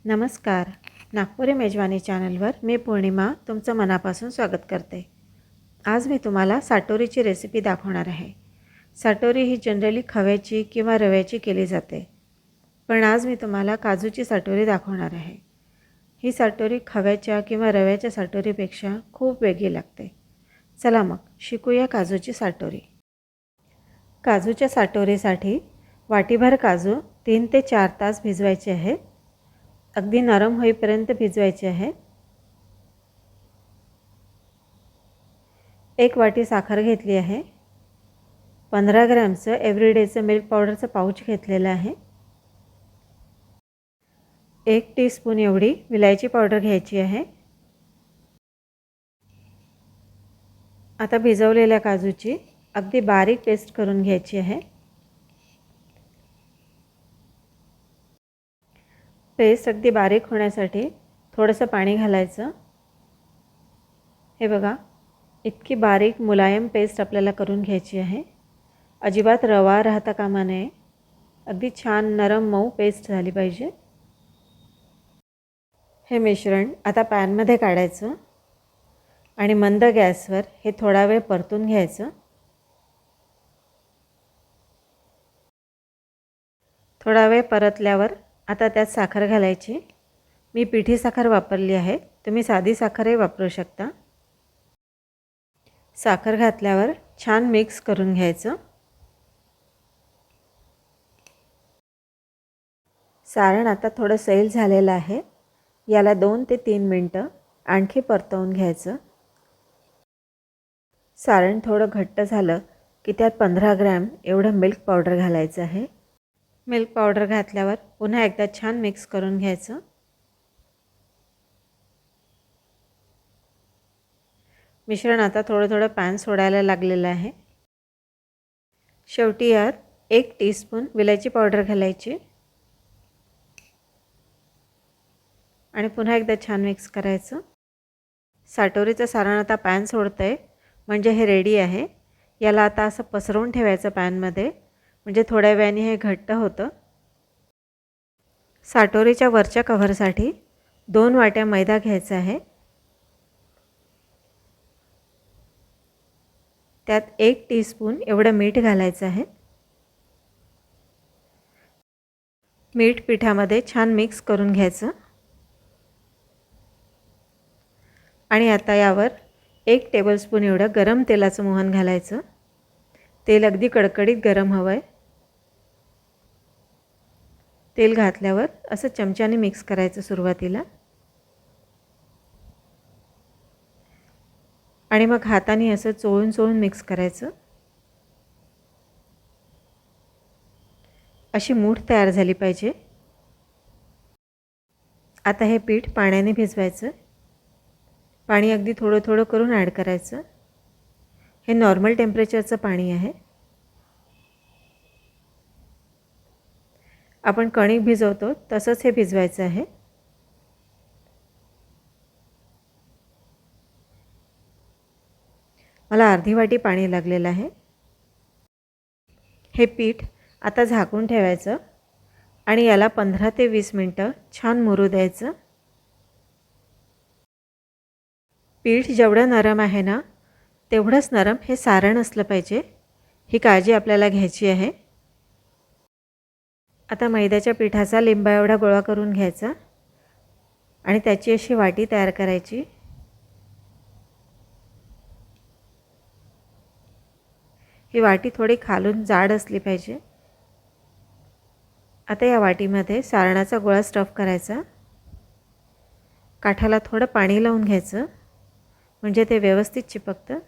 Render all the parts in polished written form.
नमस्कार. नागपुरी मेजवानी चॅनलवर मी पौर्णिमा तुमचं मनापासून स्वागत करते. आज मी तुम्हाला साटोरीची रेसिपी दाखवणार आहे. साटोरी ही जनरली खव्याची किंवा रव्याची केली जाते, पण आज मी तुम्हाला काजूची साटोरी दाखवणार आहे. ही साटोरी खव्याच्या किंवा रव्याच्या साटोरीपेक्षा खूप वेगळी लागते. चला मग शिकूया काजूची साटोरी. काजूच्या साटोरीसाठी वाटीभर काजू 3 ते 4 तास भिजवायचे आहे. अगदी नरम होईपर्यंत भिजवायचे आहे. 1 वाटी साखर घेतली आहे. 15 ग्रॅमचं एव्हरीडेचं मिल्क पावडरचं पाऊच घेतलेलं आहे. 1 टीस्पून एवढी विलायची पावडर घ्यायची आहे. आता भिजवलेल्या काजूची अगदी बारीक पेस्ट करून घ्यायची आहे. पेस्ट अगदी बारीक होण्यासाठी थोडंसं पाणी घालायचं. हे बघा, इतकी बारीक मुलायम पेस्ट आपल्याला करून घ्यायची आहे. अजिबात रवा राहता कामा नये. अगदी छान नरम मऊ पेस्ट झाली पाहिजे. हे मिश्रण आता पॅनमध्ये काढायचं आणि मंद गॅसवर हे थोडा वेळ परतून घ्यायचं. थोडा वेळ परतल्यावर आता त्यात साखर घालायची. मी पिठी साखर वापरली आहे, तुम्ही साधी साखरही वापरू शकता. साखर घातल्यावर छान मिक्स करून घ्यायचं. सारण आता थोडं सैल झालेलं आहे. याला 2 ते 3 मिनटं आणखी परतवून घ्यायचं. सारण थोडं घट्ट झालं की त्यात 15 ग्रॅम एवढं मिल्क पावडर घालायचं आहे. मिल्क पावडर घातल्यावर पुन्हा एकदा छान मिक्स करून घ्यायचं. मिश्रण आता थोडं थोडं पॅन सोडायला लागलेलं आहे. शेवटी यात 1 टीस्पून विलायची पावडर घालायची आणि पुन्हा एकदा छान मिक्स करायचं. साटोरीचं सारण आता पॅन सोडतंय, म्हणजे हे रेडी आहे. याला आता असं पसरवून ठेवायचं पॅनमध्ये, म्हणजे थोड्या वेळाने हे घट्ट होतं. साटोरीच्या वरच्या कव्हरसाठी 2 वाट्या मैदा घ्यायचा आहे. त्यात 1 टीस्पून एवढं मीठ घालायचं आहे. मीठ पिठामध्ये छान मिक्स करून घ्यायचं आणि आता यावर 1 टेबलस्पून एवढं गरम तेलाचं मोहन घालायचं. तेल अगदी कडकडीत गरम हवं आहे. तेल घातल्यावर असं चमच्याने मिक्स करायचं सुरुवातीला आणि मग हाताने असं चोळून चोळून मिक्स करायचं. अशी मूठ तयार झाली पाहिजे. आता हे पीठ पाण्याने भिजवायचं. पाणी अगदी थोडं थोडं करून ॲड करायचं. हे नॉर्मल टेम्परेचरचं पाणी आहे. आपण कणिक भिजवतो तसंच हे भिजवायचं आहे. मला अर्धी वाटी पाणी लागलेलं आहे. हे पीठ आता झाकून ठेवायचं आणि याला 15 ते 20 मिनटं छान मुरू द्यायचं. पीठ जेवढं नरम आहे ना, तेवढंच नरम हे सारण असलं पाहिजे. ही काळजी आपल्याला घ्यायची आहे. आता मैद्याच्या पिठाचा लिंबा एवढा गोळा करून घ्यायचा आणि त्याची अशी वाटी तयार करायची. ही वाटी थोडी खालून जाड असली पाहिजे. आता या वाटीमध्ये सारणाचा गोळा स्टफ करायचा. काठाला थोडं पाणी लावून घ्यायचं, म्हणजे ते व्यवस्थित चिपकतं.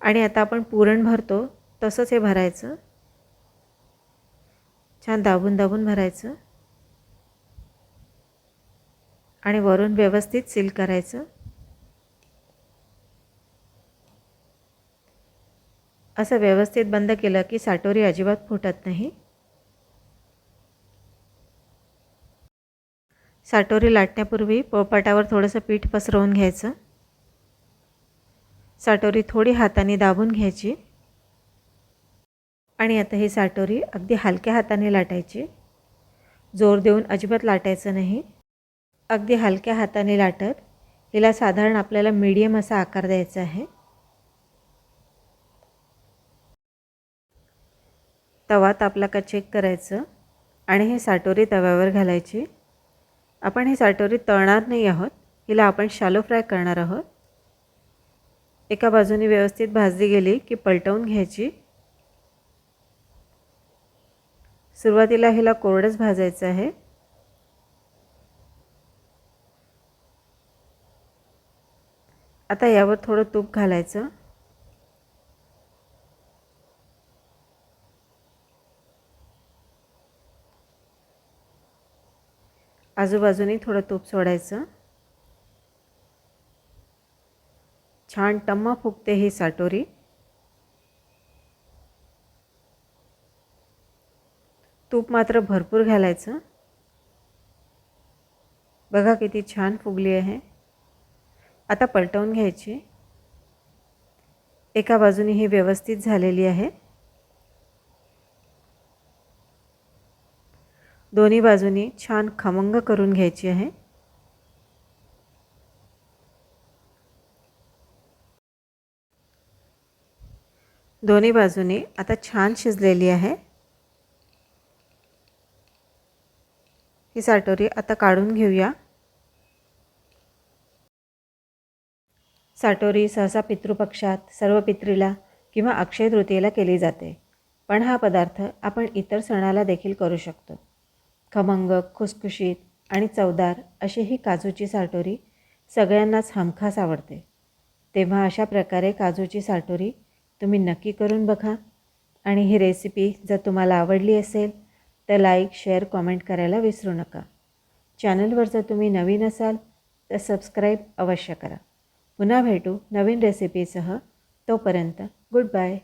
आणि आता आपण पुरण भरतो तसंच हे भरायचं. छान दाबून दाबून भरायचं आणि वरून व्यवस्थित सील करायचं. असं व्यवस्थित बंद केलं की साटोरी अजिबात फुटत नाही. साटोरी लाटण्यापूर्वी पोळपाटावर थोडंसं पीठ पसरवून घ्यायचं. साटोरी थोडी हाताने दाबून घ्यायची आणि आता ही साटोरी अगदी हलक्या हाताने लाटायची. जोर देऊन अजिबात लाटायचं नाही. अगदी हलक्या हाताने लाटत हिला साधारण आपल्याला मीडियम असा आकार द्यायचा आहे. तवा तापला का चेक करायचं आणि हे साटोरी तव्यावर घालायची. आपण ही साटोरी तळणार नाही आहोत, हिला आपण शॅलो फ्राय करणार आहोत. एका बाजूने व्यवस्थित भाजली गेली की पलटवून घ्यायची. सुरुवातीला हिला कोरडंच भाजायचं आहे. आता यावर थोडं तूप घालायचं. आजूबाजूने थोडं तूप सोडायचं. छान टम्म फुगते ही साटोरी. तूप मात्र भरपूर घालायचं. बघा किती छान फुगली आहे. आता पलटवून घ्यायची. एका बाजूने ही व्यवस्थित झालेली आहे. दोन्ही बाजूनी छान खमंग करून घ्यायची आहे. दोन्ही बाजूनी आता छान शिजलेली आहे. ही साटोरी आता काढून घेऊया. साटोरी सहसा पितृपक्षात, सर्व पित्रीला किंवा अक्षय तृतीयेला केली जाते. पण हा पदार्थ आपण इतर सणाला देखील करू शकतो. खमंग, खुसखुशीत आणि चवदार अशी ही काजूची साटोरी सगळ्यांनाच हमखास आवडते. तेव्हा अशा प्रकारे काजूची साटोरी तुम्ही नक्की करून बघा. आणि ही रेसिपी जर तुम्हाला आवडली असेल तर लाईक, शेअर, कॉमेंट करायला विसरू नका. चॅनलवर जर तुम्ही नवीन असाल तर सबस्क्राईब अवश्य करा. पुन्हा भेटू नवीन रेसिपीसह. तोपर्यंत गुड बाय.